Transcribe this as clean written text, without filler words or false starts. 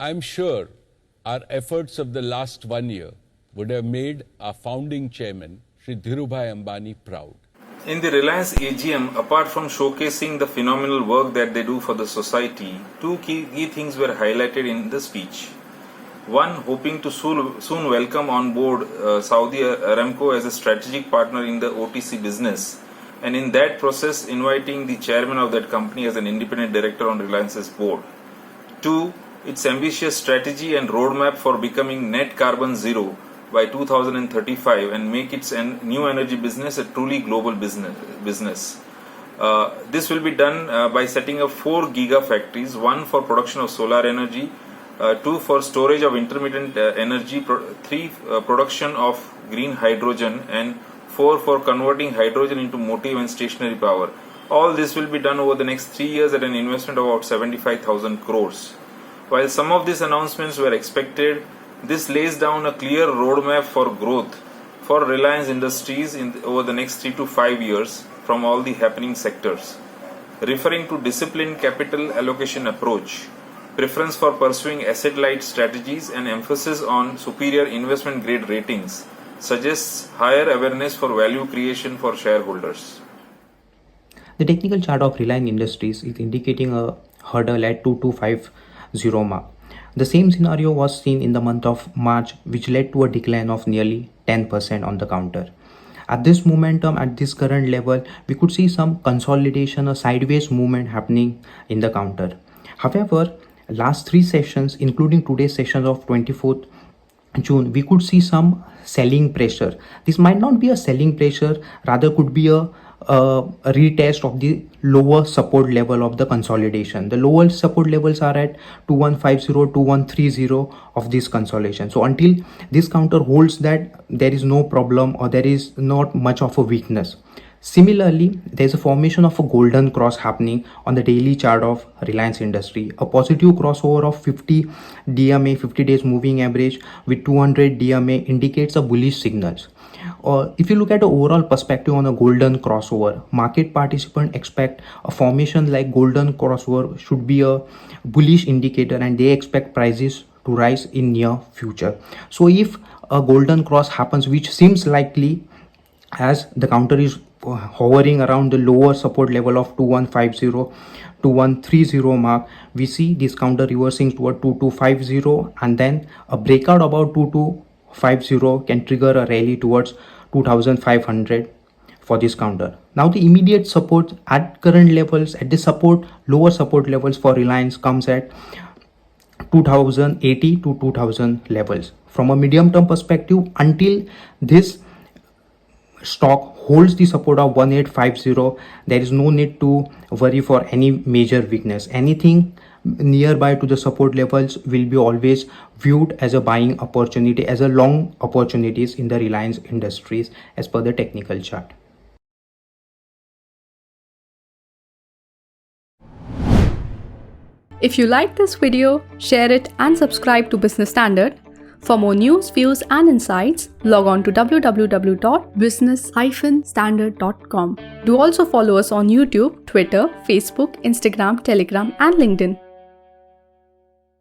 I'm sure our efforts of the last 1 year would have made our founding chairman, Shri Dhirubhai Ambani, proud. In the Reliance AGM, apart from showcasing the phenomenal work that they do for the society, two key things were highlighted in the speech. One, hoping to soon welcome on board Saudi Aramco as a strategic partner in the OTC business, and in that process inviting the chairman of that company as an independent director on Reliance's board. Two, its ambitious strategy and roadmap for becoming net carbon zero by 2035 and make its new energy business a truly global business. This will be done by setting up 4 gigafactories, 1 for production of solar energy, 2 for storage of intermittent energy, 3 production of green hydrogen, and 4 for converting hydrogen into motive and stationary power. All this will be done over the next 3 years at an investment of about 75,000 crores. While some of these announcements were expected, this lays down a clear roadmap for growth for Reliance Industries over the next 3 to 5 years from all the happening sectors. Referring to disciplined capital allocation approach, preference for pursuing asset-light strategies and emphasis on superior investment-grade ratings suggests higher awareness for value creation for shareholders. The technical chart of Reliance Industries is indicating a hurdle at 2250 mark. The same scenario was seen in the month of March, which led to a decline of nearly 10% on the counter. At this momentum, at this current level, we could see some consolidation, a sideways movement happening in the counter. However, last 3 sessions, including today's session of 24th June, we could see some selling pressure. This might not be a selling pressure, rather could be a retest of the lower support level of the consolidation. The lower support levels are at 2150, 2130 of this consolidation. So until this counter holds that, there is no problem or there is not much of a weakness. Similarly, there is a formation of a golden cross happening on the daily chart of Reliance Industry. A positive crossover of 50 DMA, 50 days moving average with 200 DMA indicates a bullish signals. If you look at the overall perspective on a golden crossover, market participants expect a formation like golden crossover should be a bullish indicator and they expect prices to rise in near future. So if a golden cross happens, which seems likely as the counter is hovering around the lower support level of 2150 2130 mark, we see this counter reversing toward 2250 and then a breakout about 2250 can trigger a rally towards 2500 for this counter. Now the immediate support at current levels, at the support lower support levels for Reliance comes at 2080 to 2000 levels. From a medium term perspective, until this stock holds the support of 1850, there is no need to worry for any major weakness. Anything nearby to the support levels will be always viewed as a buying opportunity, as a long opportunities in the Reliance Industries as per the technical chart. If you like this video, share it and subscribe to Business Standard. For more news, views and insights, log on to www.business-standard.com. Do also follow us on YouTube, Twitter, Facebook, Instagram, Telegram and LinkedIn.